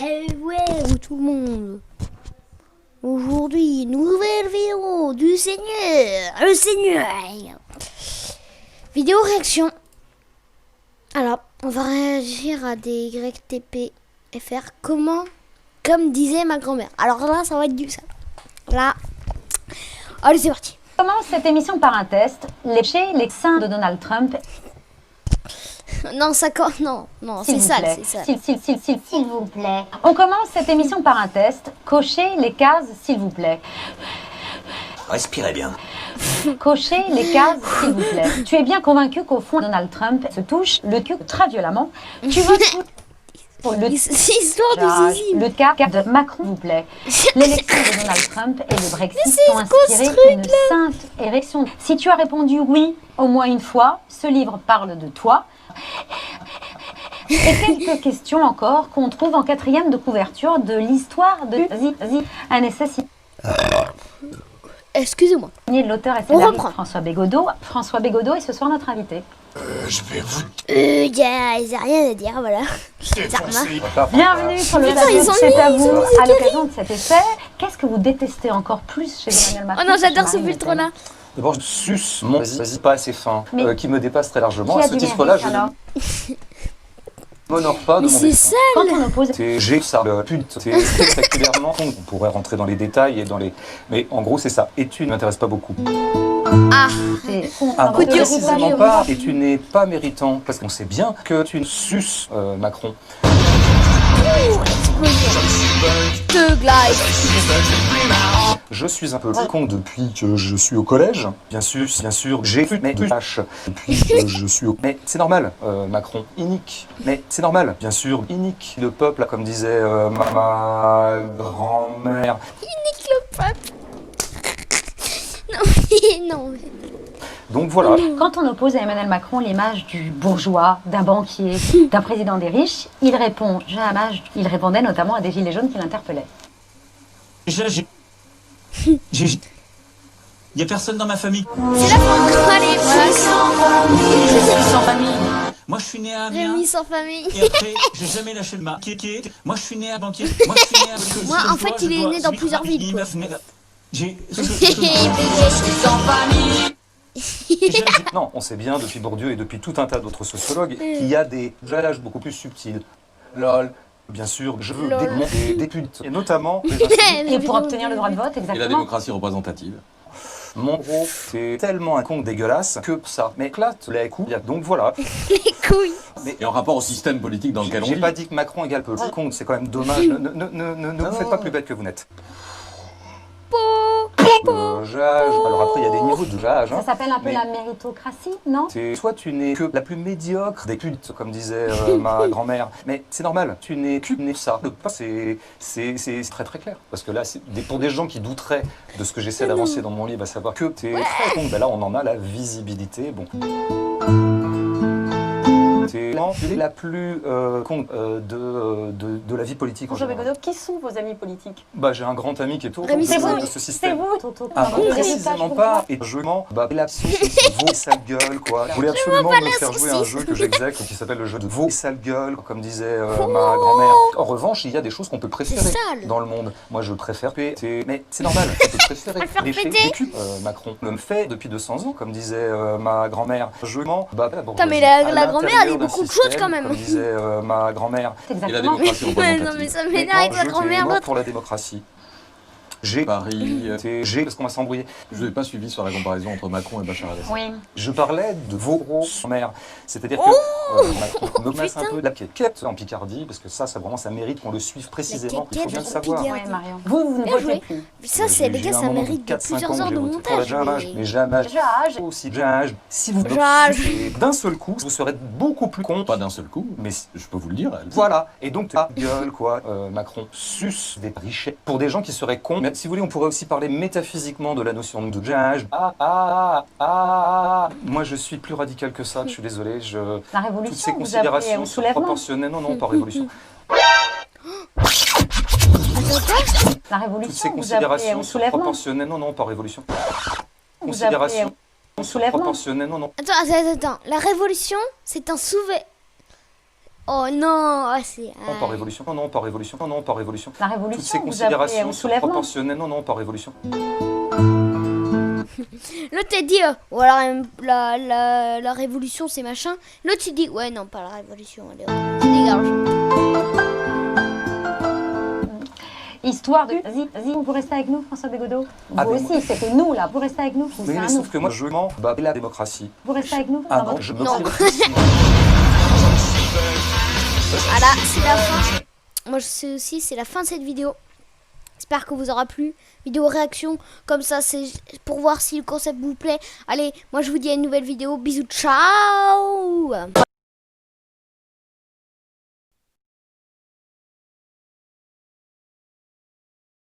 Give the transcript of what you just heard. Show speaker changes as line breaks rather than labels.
Ouais, tout le monde. Aujourd'hui, nouvelle vidéo du Seigneur, le Seigneur. Vidéo réaction. Alors, on va réagir à des YTP et faire comme disait ma grand-mère. Alors là, ça va être du sale. Là, allez, c'est parti.
Commence cette émission par un test. Les seins de Donald Trump.
Non, non, c'est sale, c'est sale.
S'il vous plaît. On commence cette émission par un test. Cochez les cases, s'il vous plaît.
Respirez bien.
Cochez les cases, s'il vous plaît. Tu es bien convaincu qu'au fond, Donald Trump se touche le cul très violemment. Tu votes pour le
histoire de zizi.
Le cas de Macron, s'il vous plaît. L'élection de Donald Trump et le Brexit ont inspiré une sainte érection. Si tu as répondu oui au moins une fois, ce livre parle de toi. Et quelques questions encore qu'on trouve en 4e de couverture de l'histoire de Anesthésie.
Excusez-moi.
L'auteur et scénariste François Bégodeau. François Bégodeau est ce soir notre invité.
Je vais vous...
J'ai rien à dire, voilà.
défoncer.
Bienvenue sur le plateau, c'est à vous. À l'occasion de cet essai, qu'est-ce que vous détestez encore plus chez Emmanuel Macron?
Oh non, j'adore ce filtre-là.
D'abord, je suce mon vas-y pas assez fin, qui me dépasse très largement.
Qui
À
a
ce
du
titre-là,
mérite,
je
alors
ne m'honore pas de
Mais
mon
c'est
destin.
Quand
sale.
on oppose...
J'ai ça, le pute, c'est spectaculairement con. On pourrait rentrer dans les détails et dans les... Mais en gros, c'est ça. Et tu ne m'intéresses pas beaucoup.
Ah,
Précisément pas. Et tu n'es pas méritant. Parce qu'on sait bien que tu suces Macron. Je suis un peu con depuis que je suis au collège. Bien sûr, j'ai fait mes tâches depuis que je suis au... Mais c'est normal, Macron, inique. Mais c'est normal, bien sûr, inique. Le peuple, comme disait ma grand-mère.
nique le peuple. Non.
Donc voilà.
Quand on oppose à Emmanuel Macron l'image du bourgeois, d'un banquier, d'un président des riches, il répond, il répondait notamment à des gilets jaunes qui l'interpellaient.
Il n'y a personne dans ma famille.
C'est la fin. Allez, voilà.
Je suis sans famille. Moi, je suis né à Amiens.
Rémi sans famille.
Et après, j'ai jamais lâché le marque. Moi, je suis né à banquier. Moi, je suis né à...
Moi, en fait, il est né dans plusieurs villes, quoi.
Non, on sait bien depuis Bourdieu et depuis tout un tas d'autres sociologues qu'il y a des jalages beaucoup plus subtils. Lol. Bien sûr, je veux des putes. Et notamment...
Et pour obtenir le droit de vote,
Et la
exactement.
démocratie représentative.
Mon gros, c'est tellement un con dégueulasse que ça m'éclate les couilles. Donc voilà.
Les couilles.
Et en rapport au système politique dans lequel on
J'ai
vit.
pas dit que Macron égale peu. Le con, c'est quand même dommage. Ne vous faites pas plus bête que vous n'êtes. Jage. Alors après, il y a des niveaux de jage.
Ça s'appelle un peu la méritocratie, non?
C'est soit tu n'es que la plus médiocre des putes, comme disait ma grand-mère. Mais c'est normal, tu n'es que ça. C'est très très clair. Parce que là, pour des gens qui douteraient de ce que j'essaie d'avancer dans mon livre, à savoir que t'es très con, ben là on en a la visibilité. Bon. C'est la plus con de la vie politique en
Bonjour
général.
Bégodeau, qui sont vos amis politiques?
Bah j'ai un grand ami qui est au
Rémi, c'est
de
vous.
ce
C'est
système.
vous
Ah, précisément pas. Et je mens, la vos sale gueule, quoi. Je voulais absolument me faire jouer à un jeu que j'exècre qui s'appelle le jeu de vos sale gueule, comme disait ma grand-mère. En revanche, il y a des choses qu'on peut préférer
sale.
dans le monde. Moi, je préfère péter. Mais c'est normal, on peut préférer.
péter.
Des culs. Macron le fait depuis 200 ans, comme disait ma grand-mère. Je mens,
Putain, mais la grand-mère, elle est beaucoup de choses quand même.
Comme disait ma grand-mère.
Et la
Exactement.
démocratie
Ouais,
représentative.
non, mais ça m'énerve avec la grand-mère,
Moi,
l'autre.
pour la démocratie. J'ai
Paris.
parce qu'on va s'embrouiller.
Je n'ai pas suivi sur la comparaison entre Macron et Bachar el-Assad.
Oui.
Je parlais de vos gros mères. C'est-à-dire que Macron me masse un peu de la quéquette en Picardie, parce que ça vraiment, ça mérite qu'on le suive précisément. Il faut bien le
quéquette
savoir.
Picardie.
Oui, Marion. Vous ne
Bien
votez
joué.
plus.
Ça, c'est les gars,
J'ai eu un
ça
moment de
mérite
4-5
plusieurs
ans
heures
où
de
j'ai voté pour
montage.
la Jamage, mais jamais.
Jage.
Aussi Jamage. Si vous
Jage.
et d'un seul coup, vous serez beaucoup plus con.
Pas d'un seul coup,
Mais
je peux vous le dire.
voilà. Et donc, ta gueule, quoi. Macron suce des richets. Pour des gens qui seraient cons. Mais si vous voulez, on pourrait aussi parler métaphysiquement de la notion de jage. Moi, je suis plus radical que ça. Je suis désolé.
La
Toutes ces
révolution, vous appelez
considérations
au
sont
soulèvement.
proportionnelles. Non, pas révolution.
La
Toutes
révolution,
ces
vous appelez
considérations
au
sont
soulèvement.
proportionnelles. Non, pas révolution.
Vous appelez
Considérations
au soulèvement.
proportionnelles. Non.
Attends. La révolution, c'est un Oh non, ah, c'est...
Non, pas révolution. Non, non, pas révolution. Non, non, pas révolution.
La
Toutes
révolution,
ces
vous appelez
considérations
au
sont
soulèvement.
proportionnelles. Non, non, pas révolution.
L'autre t'a dit, voilà, la révolution c'est machin. L'autre il dit, ouais non, pas la révolution, allez, tu dégages.
Histoire de... Vas-y, vous restez avec nous, François Bégodeau.
Ah,
Vous
mais
aussi, c'est que nous, là. Vous restez avec nous. Ou
Oui,
c'est
mais
un
sauf
nous.
que moi, je mens la démocratie.
Vous restez avec nous
Ah
dans
non,
votre-
je me
Non.
tire.
Voilà, c'est la fin. Moi je sais aussi, c'est la fin de cette vidéo. J'espère que vous aura plu. Vidéo réaction, comme ça c'est pour voir si le concept vous plaît. Allez, moi je vous dis à une nouvelle vidéo. Bisous, ciao.